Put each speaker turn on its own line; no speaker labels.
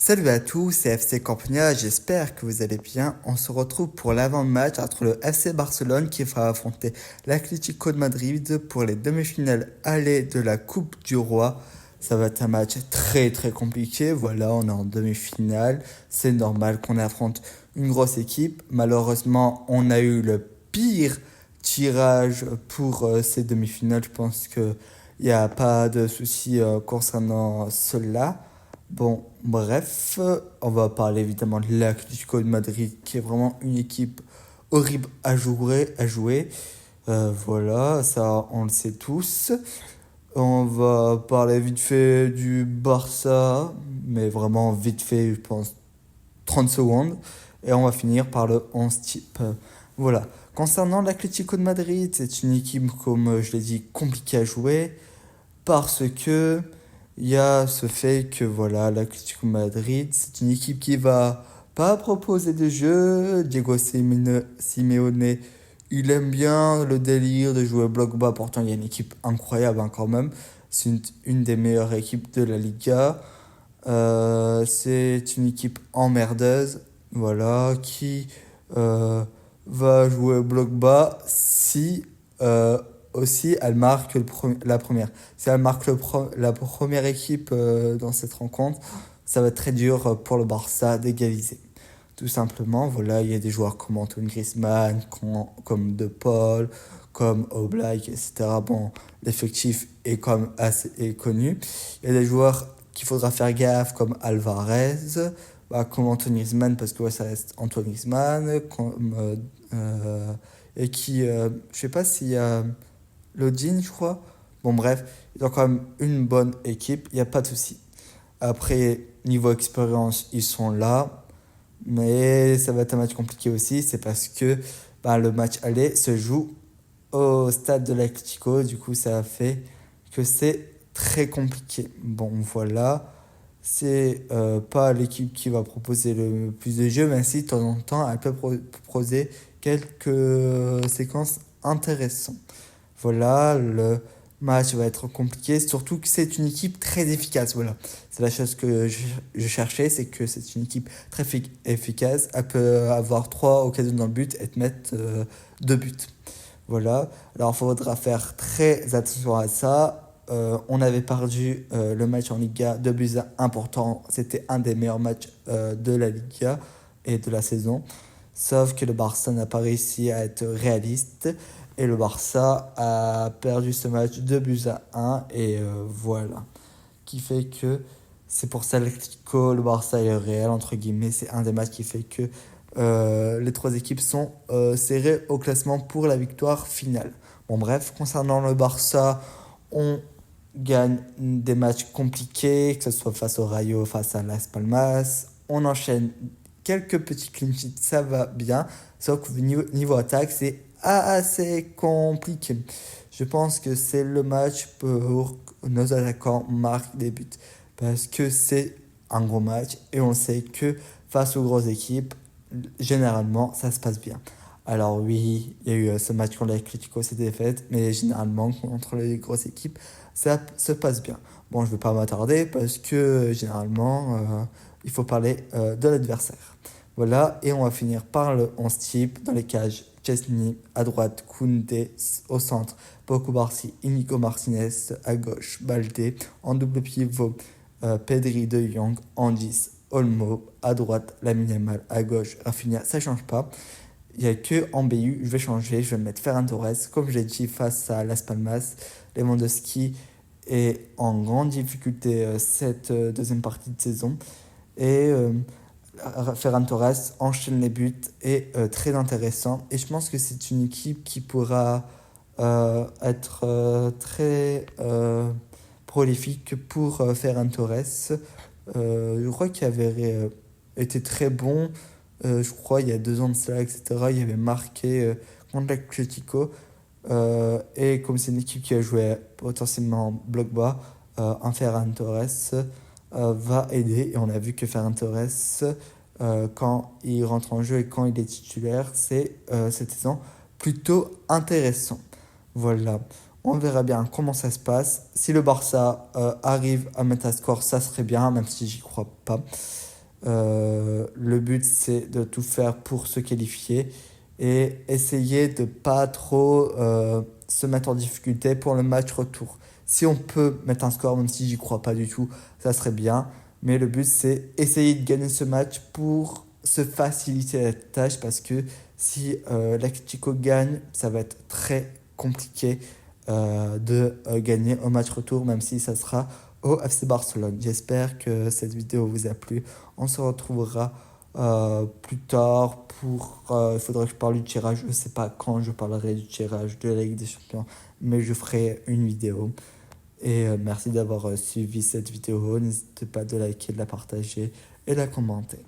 Salut à tous, c'est FC Campania, j'espère que vous allez bien. On se retrouve pour l'avant-match entre le FC Barcelone qui va affronter l'Atlético de Madrid pour les demi-finales aller de la Coupe du Roi. Ça va être un match très très compliqué, voilà, on est en demi-finale, c'est normal qu'on affronte une grosse équipe. Malheureusement, on a eu le pire tirage pour ces demi-finales, je pense qu'il n'y a pas de souci concernant cela. Bon, bref, on va parler évidemment de l'Atlético de Madrid, qui est vraiment une équipe horrible à jouer. Voilà, ça on le sait tous. On va parler vite fait du Barça, mais vraiment vite fait, je pense 30 secondes. Et on va finir par le 11 type. Voilà. Concernant l'Atlético de Madrid, c'est une équipe, comme je l'ai dit, compliquée à jouer parce que il y a ce fait que voilà, l'Atlético Madrid, c'est une équipe qui va pas proposer de jeu. Simeone, il aime bien le délire de jouer bloc bas. Pourtant, il y a une équipe incroyable quand même. C'est une des meilleures équipes de la Liga. C'est une équipe emmerdeuse, voilà, qui euh, va jouer bloc bas si aussi elle marque la première. Si elle marque la première équipe dans cette rencontre, ça va être très dur pour le Barça d'égaliser. Tout simplement, voilà, il y a des joueurs comme Antoine Griezmann, comme De Paul, comme Oblak, etc. Bon, l'effectif est comme assez connu. Il y a des joueurs qu'il faudra faire gaffe comme Alvarez, comme Antoine Griezmann parce que ouais, ça reste Antoine Griezmann, et je sais pas s'il y a Lodin, je crois. Bon, bref, ils ont quand même une bonne équipe, il n'y a pas de souci. Après, niveau expérience, ils sont là, mais ça va être un match compliqué aussi, c'est parce que le match aller se joue au stade de l'Atlético, du coup, ça fait que c'est très compliqué. Bon, voilà, c'est pas l'équipe qui va proposer le plus de jeux, mais si de temps en temps, elle peut proposer quelques séquences intéressantes. Voilà, le match va être compliqué, surtout que c'est une équipe très efficace. Voilà, c'est la chose que je cherchais, c'est que c'est une équipe très efficace. Elle peut avoir 3 occasions dans le but et te mettre 2 buts. Voilà, alors il faudra faire très attention à ça. On avait perdu le match en Liga 2 buts à important. C'était un des meilleurs matchs de la Liga et de la saison. Sauf que le Barça n'a pas réussi à être réaliste. Et le Barça a perdu ce match 2 buts à 1. Et voilà. Qui fait que c'est pour ça l'Atlético, le Barça et le Real, entre guillemets. C'est un des matchs qui fait que les trois équipes sont serrées au classement pour la victoire finale. Bon, bref, concernant le Barça, on gagne des matchs compliqués, que ce soit face au Rayo, face à Las Palmas. On enchaîne quelques petits clean sheets, ça va bien. Sauf que niveau attaque, c'est assez compliqué. Je pense que c'est le match pour que nos attaquants marquent des buts. Parce que c'est un gros match et on sait que face aux grosses équipes, généralement, ça se passe bien. Alors oui, il y a eu ce match contre l'Atlético, c'est défaite, mais généralement, contre les grosses équipes, ça se passe bien. Bon, je ne vais pas m'attarder parce que généralement, il faut parler de l'adversaire. Voilà, et on va finir par le 11 type dans les cages. Chesney à droite, Koundé au centre, Pau Cubarsí, Inigo Martinez à gauche, Baldé en double pivot, Pedri de Jong en 10, Olmo à droite, Lamine Yamal à gauche, Rafinha, ça change pas. Il n'y a que en BU, je vais changer, je vais mettre Ferran Torres, comme je l'ai dit, face à Las Palmas. Lewandowski est en grande difficulté cette deuxième partie de saison. Et Ferran Torres enchaîne les buts et très intéressant. Et je pense que c'est une équipe qui pourra être très prolifique pour Ferran Torres. Je crois qu'il avait été très bon. Je crois il y a 2 ans de cela, etc. Il avait marqué contre l'Atlético. Et comme c'est une équipe qui a joué potentiellement bloc bas, un Ferran Torres va aider. Et on a vu que Ferran Torres, quand il rentre en jeu et quand il est titulaire, c'est cette saison plutôt intéressant. Voilà. On verra bien comment ça se passe. Si le Barça arrive à mettre un score, ça serait bien, même si j'y crois pas. Le but, c'est de tout faire pour se qualifier et essayer de pas trop se mettre en difficulté pour le match retour. Si on peut mettre un score, même si j'y crois pas du tout, ça serait bien. Mais le but, c'est essayer de gagner ce match pour se faciliter la tâche parce que si l'Atlético gagne, ça va être très compliqué de gagner au match retour, même si ça sera au FC Barcelone. J'espère que cette vidéo vous a plu. On se retrouvera plus tard pour... Il faudrait que je parle du tirage. Je ne sais pas quand je parlerai du tirage de la Ligue des Champions, mais je ferai une vidéo. Et merci d'avoir suivi cette vidéo. N'hésitez pas de liker, de la partager et de la commenter.